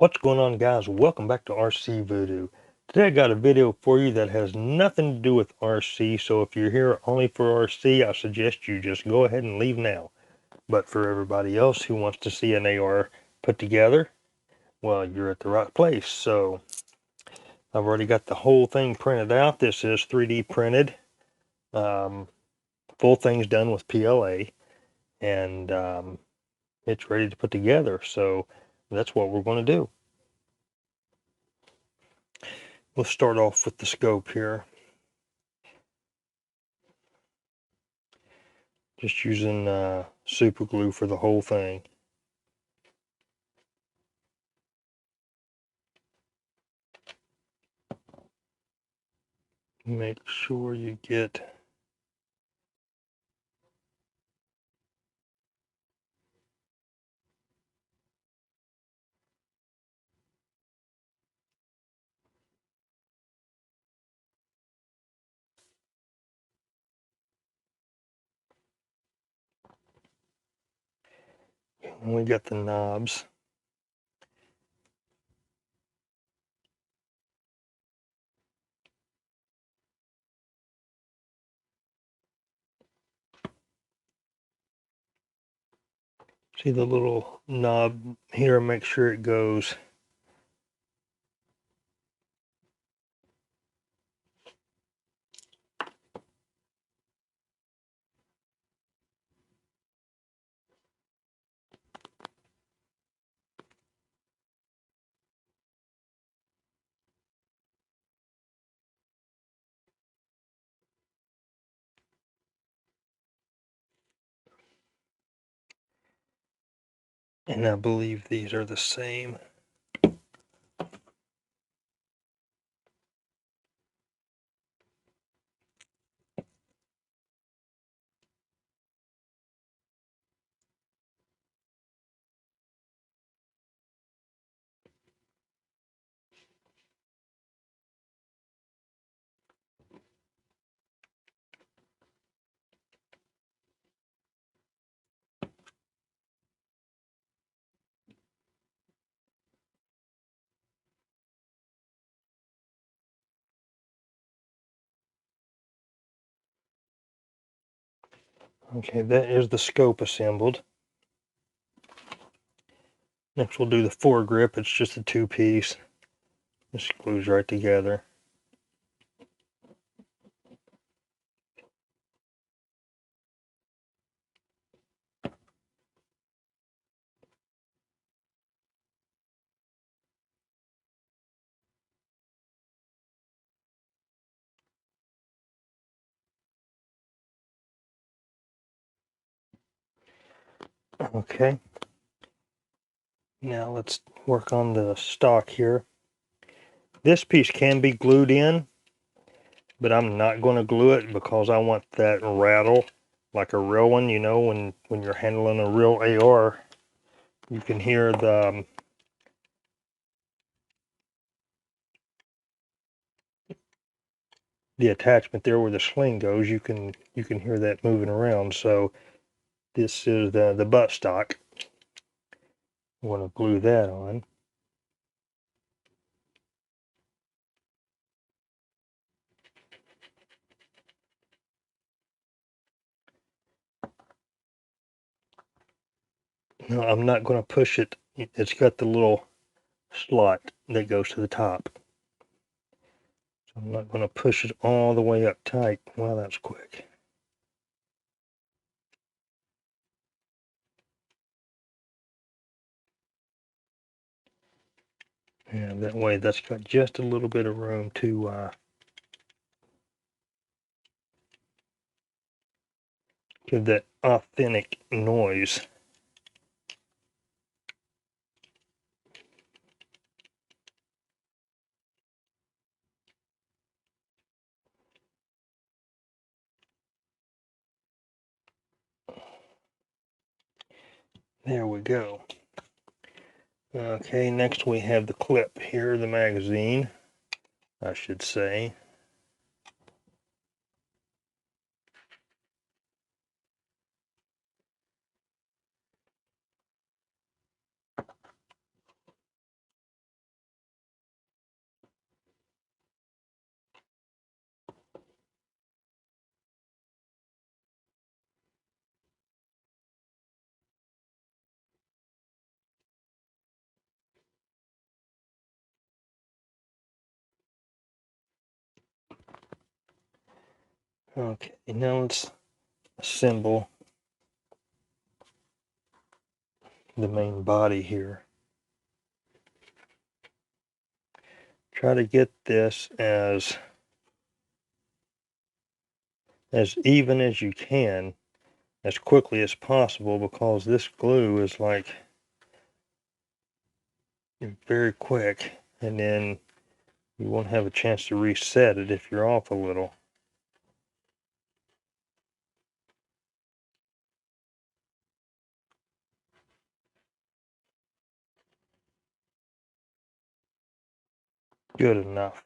What's going on, guys? Welcome back to RC Voodoo. Today I got a video for you that has nothing to do with RC, so if you're here only for RC, I suggest you just go ahead and leave now. But for everybody else who wants to see an AR put together, well, you're at the right place. So I've already got the whole thing printed out. This is 3D printed. Full thing's done with PLA, and it's ready to put together. So that's what we're going to do. We'll start off with the scope here. Just using super glue for the whole thing. Make sure you get we got the knobs. See the little knob here, make sure it goes and I believe these are the same. Okay, that is the scope assembled. Next we'll do the foregrip. It's just a two-piece. This glues right together. Okay. Now let's work on the stock here. This piece can be glued in, but I'm not going to glue it because I want that rattle like a real one. You know, when you're handling a real AR, you can hear the attachment there where the sling goes. You can hear that moving around. So this is the butt stock. I'm going to glue that on. No, I'm not going to push it. It's got the little slot that goes to the top. So I'm not going to push it all the way up tight. Wow, that's quick. And that way that's got just a little bit of room to give that authentic noise. There we go. Okay, next we have the clip here, the magazine, I should say. Okay, now let's assemble the main body here. Try to get this as even as you can, as quickly as possible, because this glue is like very quick, and then you won't have a chance to reset it if you're off a little. Good enough.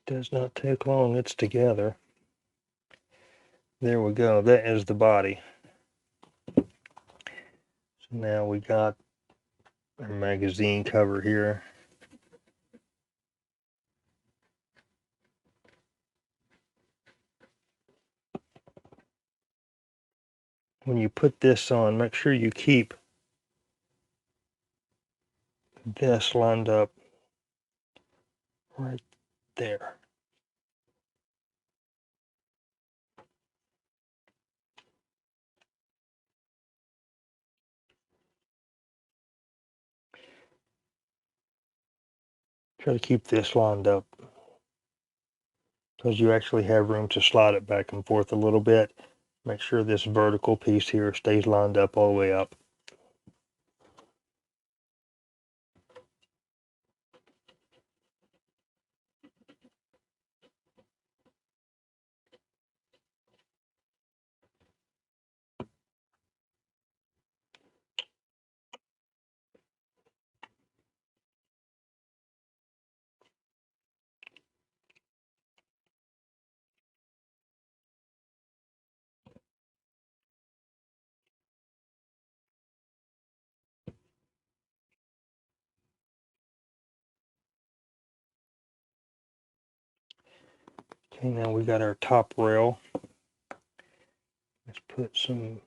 Does not take long, it's together. There we go, that is the body. So now we got our magazine cover here. When you put this on, make sure you keep this lined up right there. Try to keep this lined up because you actually have room to slide it back and forth a little bit. Make sure this vertical piece here stays lined up all the way up. Okay, now we got our top rail. Let's put some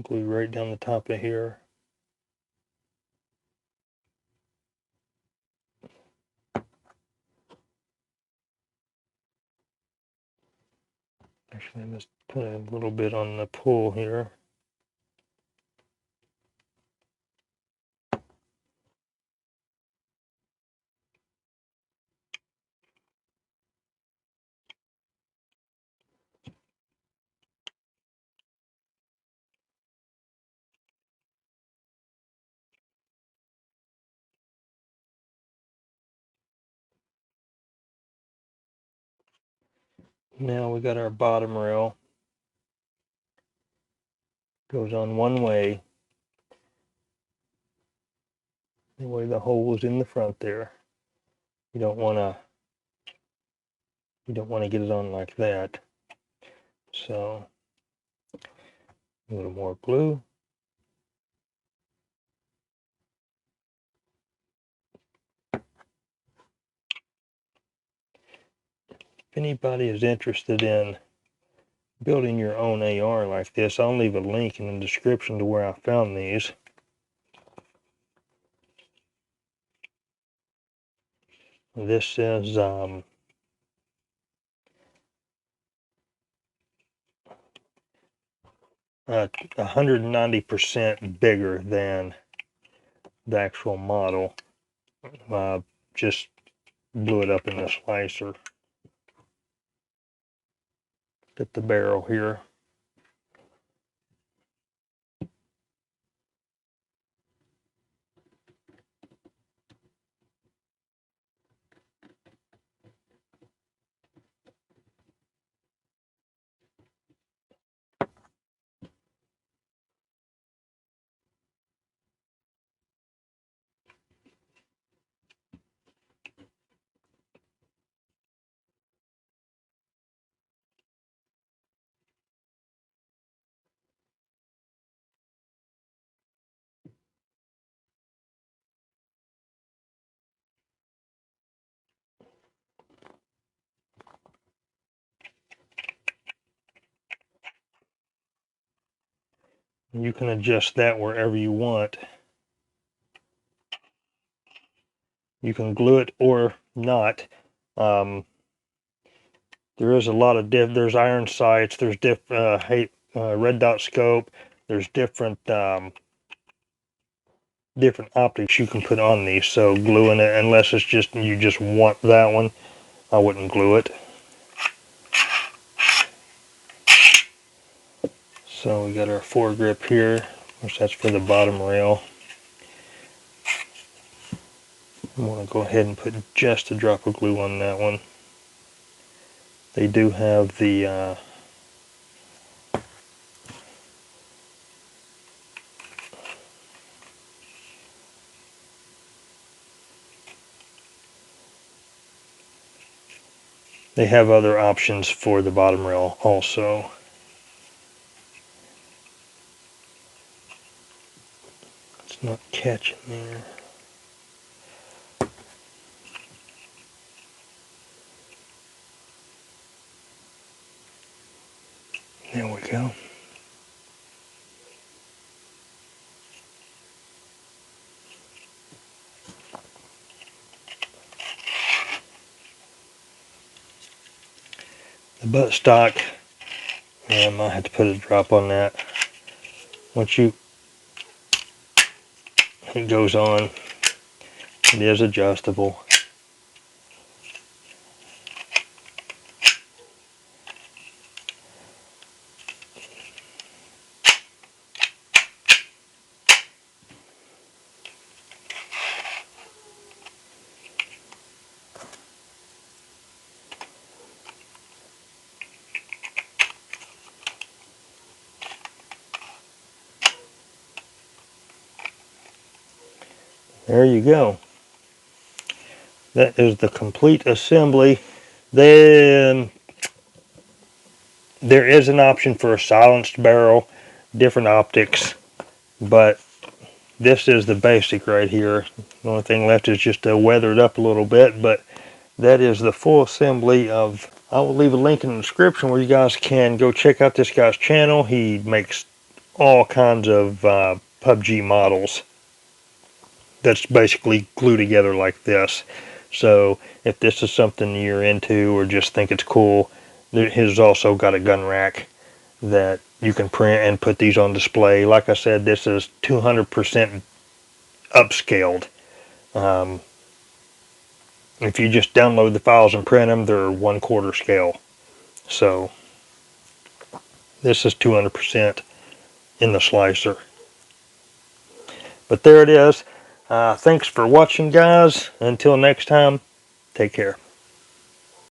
glue right down the top of here. Actually, let's put a little bit on the pull here. Now we got our bottom rail. Goes on one way. The way the hole is in the front there. You don't want to get it on like that. So a little more glue. If anybody is interested in building your own AR like this, I'll leave a link in the description to where I found these. This says 190% bigger than the actual model. Just blew it up in the slicer. At the barrel here. You can adjust that wherever you want. You can glue it or not. There is a lot of there's iron sights, there's red dot scope, there's different different optics you can put on these. So gluing it, unless it's just you just want that one, I wouldn't glue it. So we got our foregrip here, which that's for the bottom rail. I'm going to go ahead and put just a drop of glue on that one. They do have the they have other options for the bottom rail also. It's not catching there. There we go. The buttstock, I might have to put a drop on that. Once it goes on, it is adjustable. There you go. That is the complete assembly. Then there is an option for a silenced barrel, different optics, but this is the basic right here. The only thing left is just to weather it up a little bit, but that is the full assembly of. I will leave a link in the description where you guys can go check out this guy's channel. He makes all kinds of PUBG models that's basically glued together like this. So if this is something you're into or just think it's cool, he's also got a gun rack that you can print and put these on display. Like I said, this is 200% upscaled. If you just download the files and print them, they're 1/4 scale. So this is 200% in the slicer. But there it is. Thanks for watching, guys. Until next time, take care.